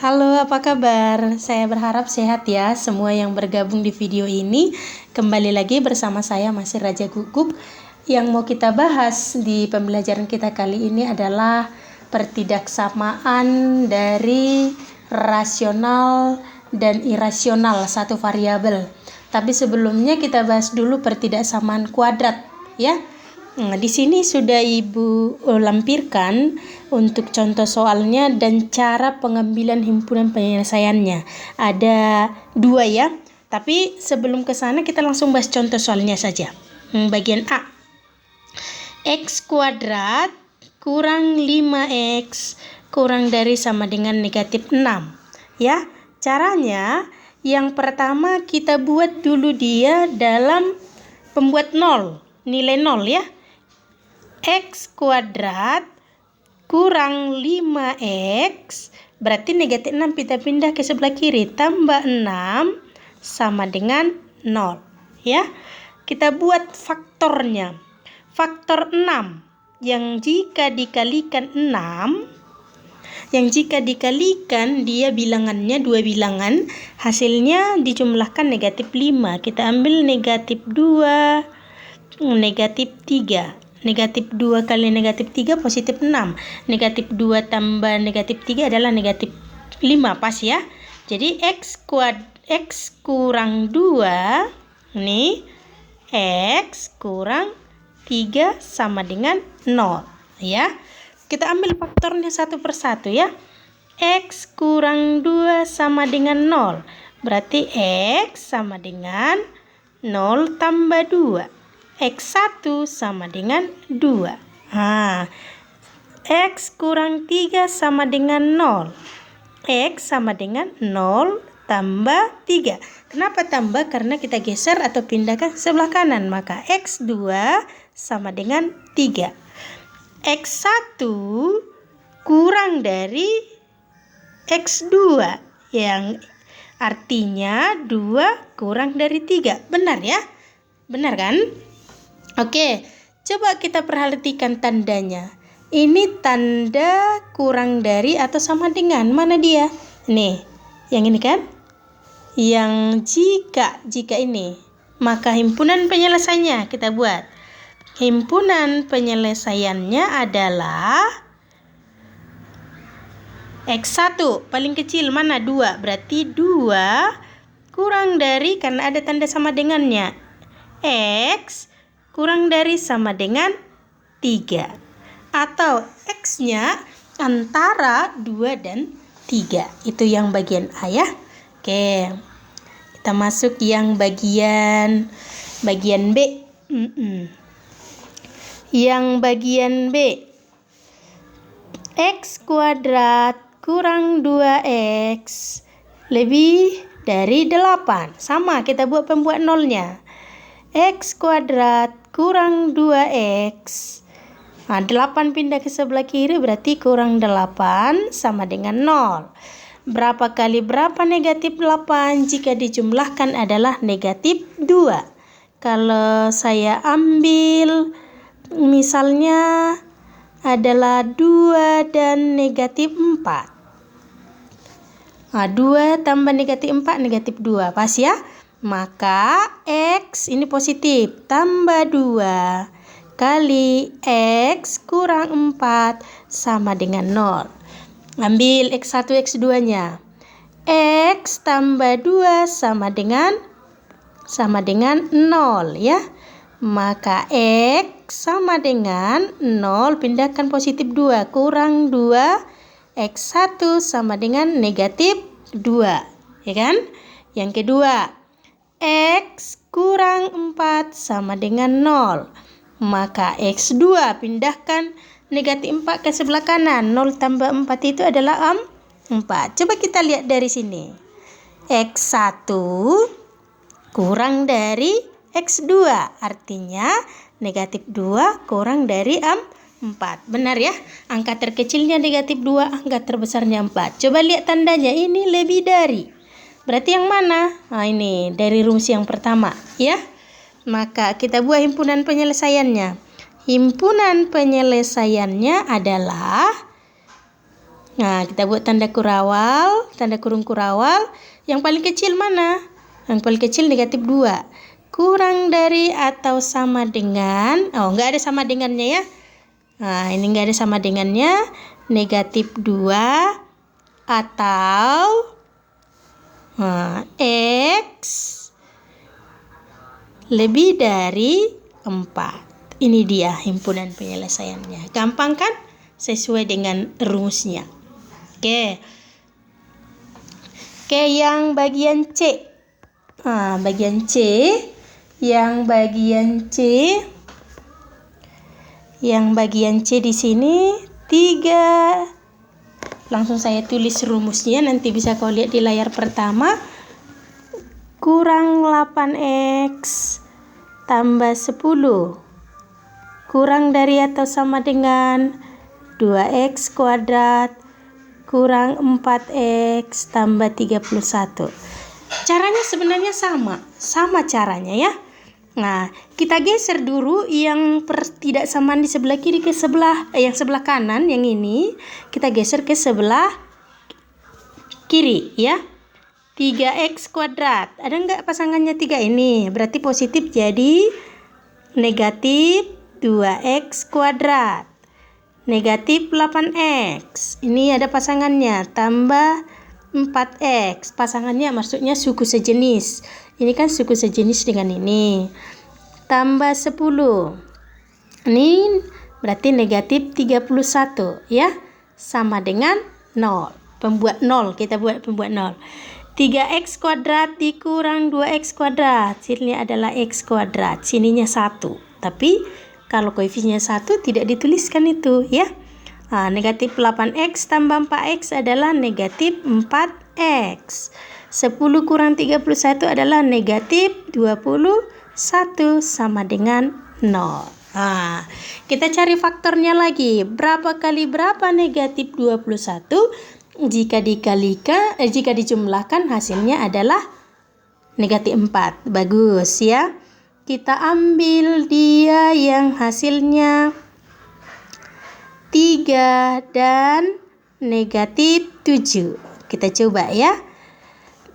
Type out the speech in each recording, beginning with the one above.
Halo, apa kabar? Saya berharap sehat ya semua yang bergabung di video ini. Kembali lagi bersama saya Masih Raja Gugup. Yang mau kita bahas di pembelajaran kita kali ini adalah pertidaksamaan dari rasional dan irasional satu variabel. Tapi sebelumnya kita bahas dulu pertidaksamaan kuadrat ya. Nah, di sini sudah Ibu lampirkan untuk contoh soalnya dan cara pengambilan himpunan penyelesaiannya. Ada 2 ya. Tapi sebelum ke sana kita langsung bahas contoh soalnya saja. Bagian A. X kuadrat kurang 5X kurang dari sama dengan negatif 6. Ya, caranya yang pertama kita buat dulu dia dalam pembuat 0, nilai 0 ya. X kuadrat kurang 5X berarti negatif 6 kita pindah ke sebelah kiri, tambah 6 sama dengan 0 ya. Kita buat faktornya. Faktor 6 yang jika dikalikan 6, yang jika dikalikan dia bilangannya 2 bilangan, hasilnya dijumlahkan negatif 5. Kita ambil negatif 2, negatif 3. Negatif 2 kali negatif 3 positif 6. Negatif 2 tambah negatif 3 adalah negatif 5. Pas ya. Jadi X kurang 2. Nih. X kurang 3 sama dengan 0. Ya. Kita ambil faktornya satu persatu ya. X kurang 2 sama dengan 0. Berarti X sama dengan 0 tambah 2. X1 sama dengan 2. X kurang 3 sama dengan 0. X sama dengan 0 tambah 3. Kenapa tambah? Karena kita geser atau pindahkan sebelah kanan. Maka X2 sama dengan 3. X1 kurang dari X2. Yang artinya 2 kurang dari 3. Benar ya? Benar kan? Oke, coba kita perhatikan tandanya. Ini tanda kurang dari atau sama dengan. Mana dia? Nih, yang ini kan? Yang jika ini. Maka himpunan penyelesaiannya kita buat. Himpunan penyelesaiannya adalah X1. Paling kecil mana? 2. Berarti 2 kurang dari, karena ada tanda sama dengannya. X kurang dari sama dengan 3. Atau X-nya antara 2 dan 3. Itu yang bagian A ya. Oke. Kita masuk yang bagian B. Yang bagian B. X kuadrat kurang 2X lebih dari 8. Sama, kita buat pembuat nolnya. X kuadrat kurang 2X. 8 pindah ke sebelah kiri berarti kurang 8 sama dengan 0. Berapa kali berapa negatif 8? Jika dijumlahkan adalah negatif 2. Kalau saya ambil misalnya adalah 2 dan negatif 4. 2 tambah negatif 4 negatif 2. Pas ya? Maka X ini positif, tambah 2 kali X kurang 4 sama dengan 0. Ambil X1, X2 nya. X tambah 2 sama dengan 0 ya. Maka X sama dengan 0, pindahkan positif 2, kurang 2. X1 sama dengan negatif 2. Ya kan? Yang kedua, X kurang 4 sama dengan 0. Maka X2 pindahkan negatif 4 ke sebelah kanan. 0 tambah 4 itu adalah 4. Coba kita lihat dari sini. X1 kurang dari X2. Artinya negatif 2 kurang dari 4. Benar ya? Angka terkecilnya negatif 2, angka terbesarnya 4. Coba lihat tandanya. Ini lebih dari. Berarti yang mana? Ini dari rumus yang pertama ya. Maka kita buat himpunan penyelesaiannya. Himpunan penyelesaiannya adalah Nah, kita buat tanda kurawal, tanda kurung kurawal. Yang paling kecil mana? Yang paling kecil negatif 2. Kurang dari atau sama dengan, nggak ada sama dengannya ya. Nah, ini nggak ada sama dengannya. Negatif 2 atau X lebih dari 4. Ini dia himpunan penyelesaiannya. Gampang kan? Sesuai dengan rumusnya. Oke, yang bagian C. Bagian C. Yang bagian C di sini 3. Langsung saya tulis rumusnya, nanti bisa kau lihat di layar pertama. Kurang 8X tambah 10 kurang dari atau sama dengan 2X kuadrat kurang 4X tambah 31. Caranya sebenarnya sama caranya ya. Nah, kita geser dulu yang tidak samaan di sebelah kiri ke yang sebelah kanan, yang ini kita geser ke sebelah kiri ya. 3X kuadrat. Ada enggak pasangannya 3 ini? Berarti positif, jadi negatif 2X kuadrat. Negatif 8X. Ini ada pasangannya, tambah 4X. Pasangannya maksudnya suku sejenis. Ini kan suku sejenis dengan ini. Tambah 10. Ini berarti negatif 31 ya. Sama dengan 0. Pembuat 0, kita buat pembuat 0. 3X kuadrat dikurang 2X kuadrat. Sini adalah X kuadrat. Sininya 1. Tapi kalau koefisiennya 1 tidak dituliskan itu ya. Negatif 8X tambah 4X adalah negatif 4X. 10 kurang 31 adalah negatif 21 sama dengan 0. Kita cari faktornya lagi. Berapa kali berapa negatif 21? Jika dijumlahkan hasilnya adalah negatif 4. Bagus ya. Kita ambil dia yang hasilnya 3 dan negatif 7. Kita coba ya.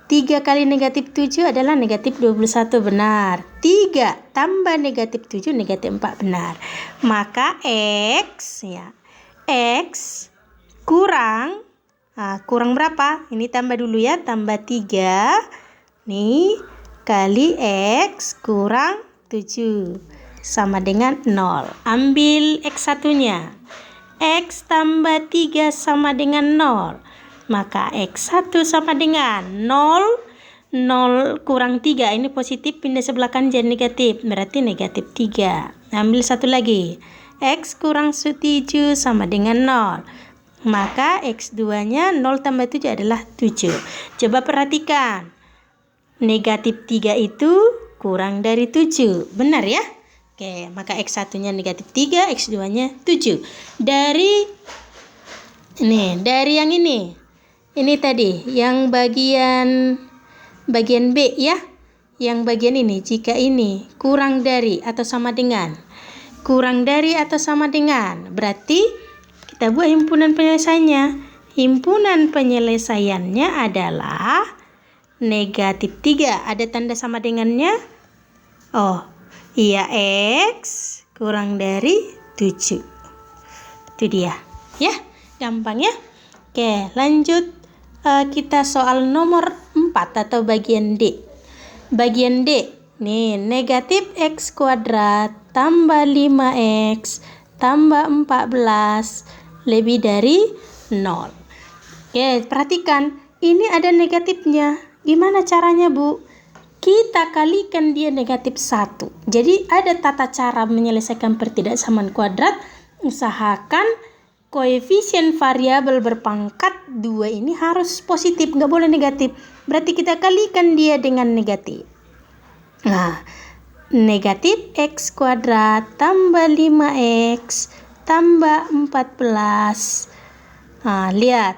3 kali negatif 7 adalah negatif 21, benar. 3 tambah negatif 7 negatif 4, benar. Maka X ya. X kurang berapa? Ini tambah dulu ya, tambah 3. Nih kali X kurang 7 sama dengan 0. Ambil X1-nya. X tambah 3 sama dengan 0. Maka X1 sama dengan 0. 0 kurang 3. Ini positif, pindah sebelah kanan jadi negatif. Berarti negatif 3. Ambil satu lagi. X kurang 7 sama dengan 0. Maka X2-nya 0 tambah 7 adalah 7. Coba perhatikan. Negatif 3 itu kurang dari 7. Benar ya? Oke, maka X1-nya negatif 3, X2-nya 7. Dari yang ini. Ini tadi, yang bagian B ya. Yang bagian ini, jika ini kurang dari atau sama dengan. Kurang dari atau sama dengan. Berarti kita buat himpunan penyelesaiannya. Himpunan penyelesaiannya adalah negatif 3. Ada tanda sama dengannya? Oh, iya, X kurang dari 7. Itu dia. Ya, gampang ya. Oke, lanjut. Kita soal nomor 4 atau bagian D. Bagian D. Nih, negatif X kuadrat tambah 5X tambah 14 lebih dari 0. Oke, perhatikan. Ini ada negatifnya. Gimana caranya, Bu? Kita kalikan dia negatif 1. Jadi ada tata cara menyelesaikan pertidaksamaan kuadrat. Usahakan koefisien variabel berpangkat 2 ini harus positif, nggak boleh negatif. Berarti kita kalikan dia dengan negatif. Nah, negatif X kuadrat tambah 5X tambah 14. Lihat.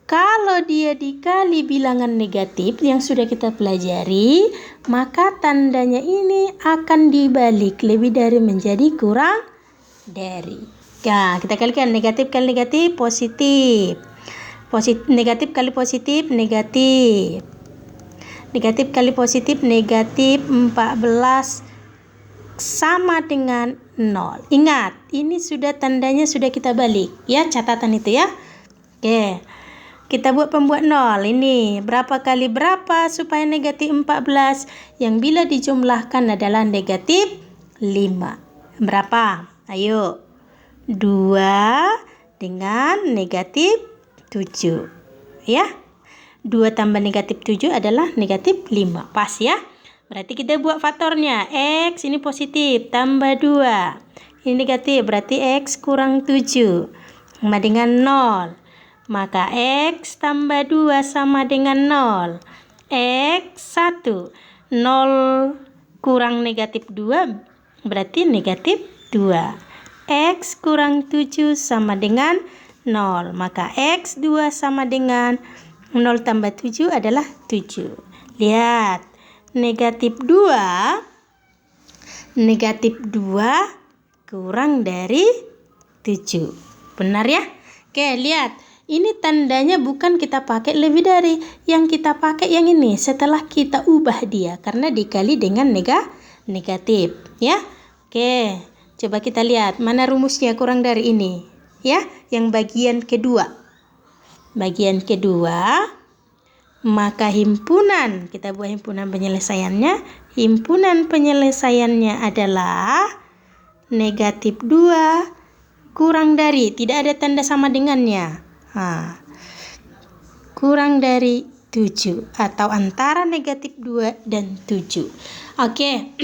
Kalau dia dikali bilangan negatif yang sudah kita pelajari, maka tandanya ini akan dibalik, lebih dari menjadi kurang dari. Nah, kita kalikan negatif kali negatif positif. Negatif kali positif, negatif. Negatif kali positif, negatif. 14 sama dengan 0. Ingat, ini sudah tandanya sudah kita balik. Ya, catatan itu ya. Oke. Kita buat pembuat 0. Ini berapa kali berapa supaya negatif 14 yang bila dijumlahkan adalah negatif 5. Berapa? Ayo. 2 dengan negatif 7. Ya. 2 tambah negatif 7 adalah negatif 5. Pas ya. Berarti kita buat faktornya. X ini positif tambah 2. Ini negatif, berarti X kurang 7 sama dengan 0. Maka X tambah 2 sama dengan 0. X 1. 0 kurang negatif 2 berarti negatif 2. X kurang 7 sama dengan 0. Maka X 2 sama dengan 0 tambah 7 adalah 7. Lihat. Negatif 2. Negatif 2 kurang dari 7. Benar ya? Oke, lihat. Ini tandanya bukan kita pakai lebih dari, yang kita pakai yang ini setelah kita ubah dia karena dikali dengan negatif ya. Oke, coba kita lihat mana rumusnya kurang dari ini ya, yang bagian kedua. Bagian kedua, maka himpunan, kita buat himpunan penyelesaiannya. Himpunan penyelesaiannya adalah negatif 2 kurang dari, tidak ada tanda sama dengannya. Kurang dari 7 atau antara negatif 2 dan 7. Oke,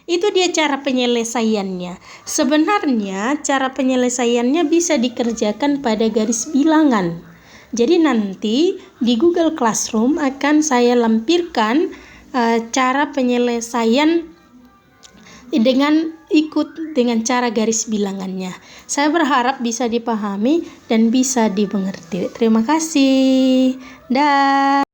itu dia cara penyelesaiannya. Sebenarnya cara penyelesaiannya bisa dikerjakan pada garis bilangan. Jadi nanti di Google Classroom akan saya lampirkan cara penyelesaian dengan ikut dengan cara garis bilangannya. Saya berharap bisa dipahami dan bisa dimengerti. Terima kasih. Dah.